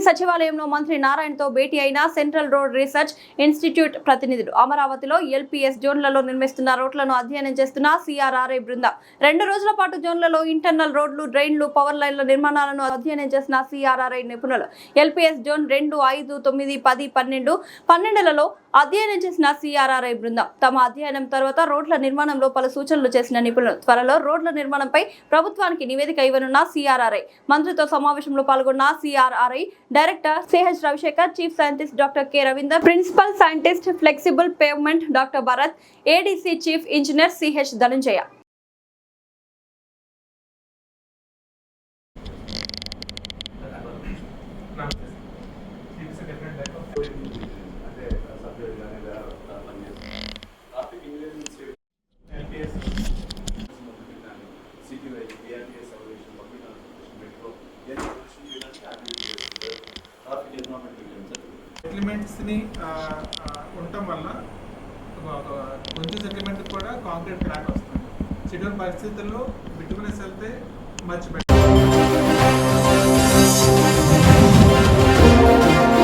సచివాలయంలో మంత్రి నారాయణతో భేటీ అయిన సెంట్రల్ రోడ్ రీసెర్చ్ ఇన్స్టిట్యూట్ ప్రతినిధులు. అమరావతిలో ఎల్పీఎస్ జోన్లలో నిర్మిస్తున్న రోడ్లను అధ్యయనం చేస్తున్న సిఆర్ఆర్ఐ బృందం 2 రోజుల పాటు జోన్లలో ఇంటర్నల్ రోడ్లు, డ్రైన్లు, పవర్ లైన్ల నిర్మాణాలను అధ్యయనం చేసిన సిఆర్ఆర్ఐ నిపుణులు ఎల్పీఎస్ జోన్ 2, 5, 9, 10, 12, 12లలో అధ్యయనం చేసిన సిఆర్ఆర్ఐ బృందం తమ అధ్యయనం తర్వాత రోడ్ల నిర్మాణంలో పలు సూచనలు చేసిన నిపుణులు త్వరలో రోడ్ల నిర్మాణంపై ప్రభుత్వానికి నివేదిక ఇవ్వనున్న సిఆర్ఆర్ఐ మంత్రితో సమావేశంలో పాల్గొన్న CRRI director CH Ravishekhar, chief scientist doctor K Ravinder, principal scientist flexible pavement doctor Bharat, ADC chief engineer CH Dhananjaya. సెటిల్మెంట్స్ని ఉండటం వల్ల కొంచెం సెటిల్మెంట్ కూడా కాంక్రీట్ క్రాక్ వస్తుంది. చెడు పరిస్థితుల్లో బిట్టుకునేసి వెళ్తే మర్చిపెట్టాలి.